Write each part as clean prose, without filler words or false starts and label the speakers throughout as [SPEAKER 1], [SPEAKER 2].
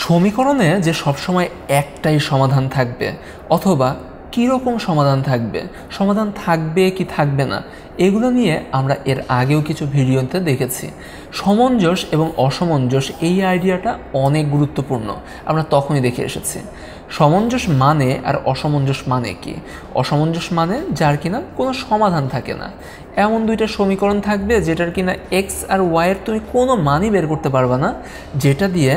[SPEAKER 1] সমীকরণে যে সবসময় একটাই সমাধান থাকবে অথবা কীরকম সমাধান থাকবে কি থাকবে না, এগুলো নিয়ে আমরা এর আগেও কিছু ভিডিওতে দেখেছি। সমঞ্জস এবং অসমঞ্জস এই আইডিয়াটা অনেক গুরুত্বপূর্ণ, আমরা তখনই দেখে এসেছি। সমঞ্জস মানে আর অসমঞ্জস মানে কি? অসমঞ্জস মানে যার কিনা কোনো সমাধান থাকে না। এমন দুইটা সমীকরণ থাকবে যেটার কিনা এক্স আর ওয়াইয়ের তুমি কোনো মানই বের করতে পারবা না, যেটা দিয়ে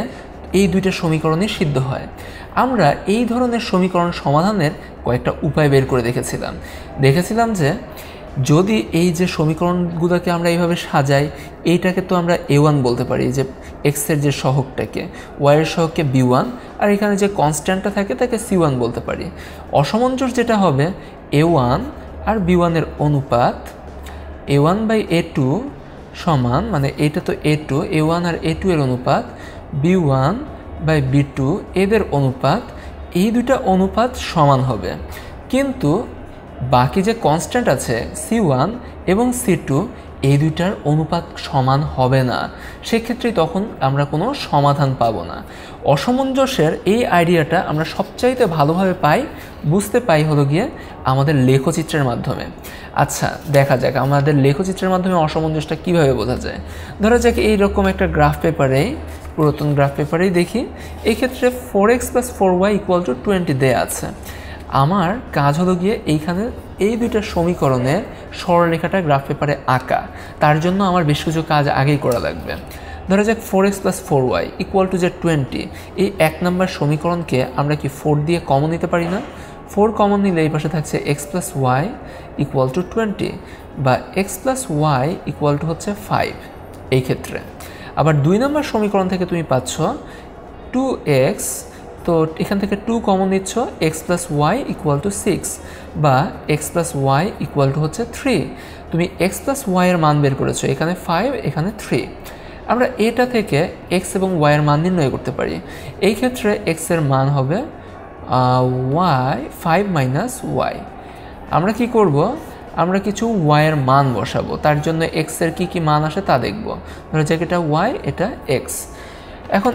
[SPEAKER 1] এই দুইটা সমীকরণই সিদ্ধ হয়। আমরা এই ধরনের সমীকরণ সমাধানের কয়েকটা উপায় বের করে দেখেছিলাম যে যদি এই যে সমীকরণগুলোকে আমরা এইভাবে সাজাই, এইটাকে তো আমরা a1 বলতে পারি, যে এক্সের যে সহগটাকে, ওয়াইয়ের সহগকে b1, আর এখানে যে কনস্ট্যান্টটা থাকে তাকে c1 বলতে পারি। অসমঞ্জস যেটা হবে a1 আর b1 এর অনুপাত a1/a2 সমান, মানে এটা তো a2, a1 আর a2 এর অনুপাত b1/b2 এদের অনুপাত, এই দুইটা অনুপাত সমান হবে। কিন্তু বাকি যে কনস্ট্যান্ট আছে c1 এবং c2, এই দুইটার অনুপাত সমান হবে না। সেক্ষেত্রে তখন আমরা কোনো সমাধান পাবো না। অসমঞ্জসের এই আইডিয়াটা আমরা সবচাইতে ভালোভাবে বুঝতে পাই হলো গিয়ে আমাদের লেখচিত্রের মাধ্যমে। আচ্ছা, দেখা যাক আমাদের লেখচিত্রের মাধ্যমে অসমঞ্জসটা কীভাবে বোঝা যায়। ধরা যাক এইরকম একটা পুরাতন গ্রাফ পেপারেই দেখি, এই ক্ষেত্রে 4x + 4y = 20 দেয়া আছে। আমার কাজ হলো গিয়ে এইখানে এই দুইটা সমীকরণের সরলরেখাটা গ্রাফ পেপারে আঁকা। তার জন্য আমার বেশ কিছু কাজ আগেই করা লাগবে। ধরা যাক 4x + 4y = 20, এই 1 নম্বর সমীকরণকে আমরা কি 4 দিয়ে কমন নিতে পারি না? 4 কমন নিলে এই পাশে থাকছে x + y = 20, বা x + y হচ্ছে 5 এই ক্ষেত্রে। আবার 2 নম্বর সমীকরণ থেকে তুমি পাচ্ছ 2x, তো এখান থেকে 2 কমন নিচ্ছ, x + y = 6, বা x + y হচ্ছে 3। তুমি x + y এর মান বের করেছো, এখানে 5, এখানে 3। আমরা এটা থেকে x এবং y এর মান নির্ণয় করতে পারি। এই ক্ষেত্রে x এর মান হবে 5 - y। আমরা কি করব? আমরা কিছু y এর মান বসাবো। তার জন্য x এর কি মান আসে তা দেখব। ধরা যাক এটা y, এটা x। এখন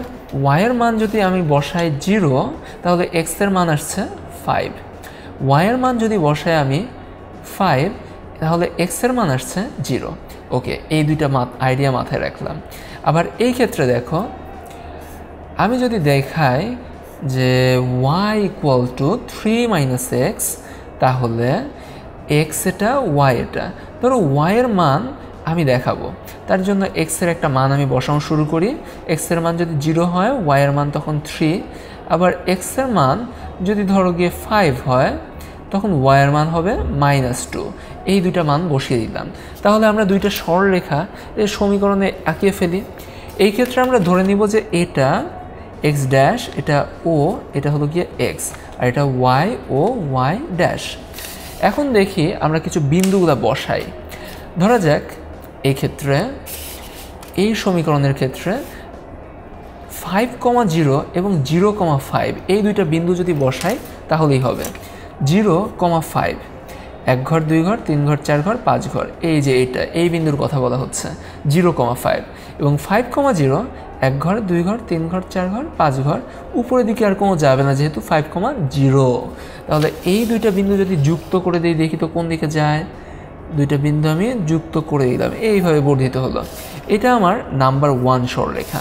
[SPEAKER 1] y এর মান যদি আমি বসাই 0, তাহলে x এর মান আসছে 5। y এর মান যদি বসাই আমি 5, তাহলে x এর মান আসছে 0। ওকে, এই দুইটা আইডিয়া মাথায় রাখলাম। আবার এই ক্ষেত্রে দেখো, আমি যদি দেখাই যে y = 3 - x, তাহলে x এটা, y এটা। ধরো y এর মান আমি দেখাবো, তার জন্য x এর একটা মান আমি বসানো শুরু করি। x এর মান যদি 0 হয়, y এর মান তখন 3। আবার x এর মান যদি ধরো গিয়ে 5 হয়, তখন y এর মান হবে -2। এই দুইটা মান বসিয়ে দিলাম। তাহলে আমরা দুইটা সরলরেখা এই সমীকরণে আঁকিয়ে ফেলি। এই ক্ষেত্রে আমরা ধরে নিব যে এটা x', এটা o, এটা হলো গিয়ে x, আর এটা y ও y'। এখন দেখি আমরা কিছু বিন্দুগুলো বসাই। ধরা যাক এই ক্ষেত্রে, এই সমীকরণের ক্ষেত্রে 5,0 এবং 0,5 এই দুইটা বিন্দু যদি বসাই তাহলেই হবে। 0,5, 1 ঘর, 2 ঘর, 3 ঘর, 4 ঘর, 5 ঘর, এই যে এই বিন্দুর কথা বলা হচ্ছে 0,5। এবং 5,0 1 ঘর, 2 ঘর, 3 ঘর, 4 ঘর, 5 ঘর, উপরের দিকে আর কোনো যাবে না যেহেতু 5,0। তাহলে এই দুইটা বিন্দু যদি যুক্ত করে দিই, দেখি তো কোন দিকে যায়। দুইটা বিন্দু আমি যুক্ত করে দিলাম, এইভাবে বর্ধিত হলো। এটা আমার নাম্বার 1 সরলরেখা।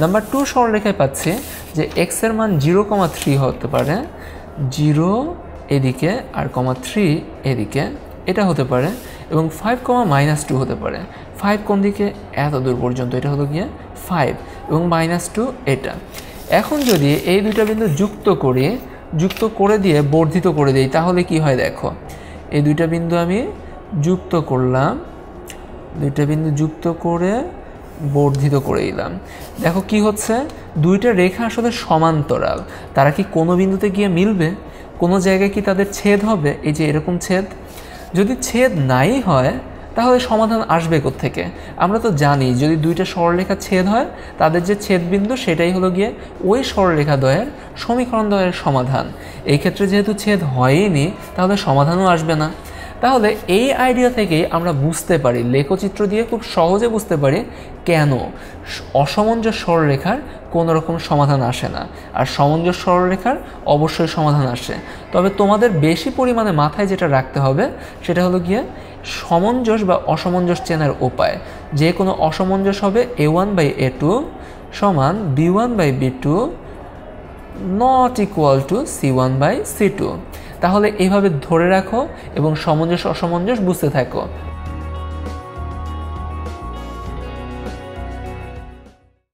[SPEAKER 1] নাম্বার 2 সরলরেখায় পাচ্ছি যে x এর মান 0,3 হতে পারে, 0 এদিকে আর 3 এদিকে, এটা হতে পারে। এবং 5, -2 হতে পারে। 5 কোন দিকে? এত দূর পর্যন্ত, এটা হলো গিয়ে 5, এবং -2 এটা। এখন যদি এই দুইটা বিন্দু যুক্ত করে দিয়ে বর্ধিত করে দিই, তাহলে কি হয় দেখো। এই দুইটা বিন্দু আমি যুক্ত করলাম, দুইটা বিন্দু যুক্ত করে বর্ধিত করে দিলাম। দেখো কি হচ্ছে, দুইটা রেখা আসলে সমান্তরাল। তারা কি কোনো বিন্দুতে গিয়ে মিলবে? কোনো জায়গায় কি তাদের ছেদ হবে? এই যে এরকম ছেদ। যদি ছেদ নাই হয়, তাহলে সমাধান আসবে কোত্থেকে? আমরা তো জানি যদি দুইটা সরলরেখা ছেদ হয়, তাদের যে ছেদবিন্দু সেটাই হলো গিয়ে ওই সরলরেখা দ্বয়ের সমীকরণ দ্বয়ের সমাধান। এই ক্ষেত্রে যেহেতু ছেদ হয়নি, তাহলে সমাধানও আসবে না। তাহলে এই আইডিয়া থেকেই আমরা বুঝতে পারি, লেখচিত্র দিয়ে খুব সহজে বুঝতে পারি কেন অসমঞ্জস সরলরেখার কোনো রকম সমাধান আসে না, আর সমঞ্জস সরলরেখার অবশ্যই সমাধান আসে। তবে তোমাদের বেশি পরিমাণে মাথায় যেটা রাখতে হবে সেটা হলো গিয়ে সমঞ্জস বা অসমঞ্জস চেনার উপায়। যে কোনো অসমঞ্জস হবে a1/a2 সমান b1/b2 not equal to c1/c2। তাহলে এইভাবে ধরে রাখো এবং সমঞ্জস অসমঞ্জস বুঝতে থাকো।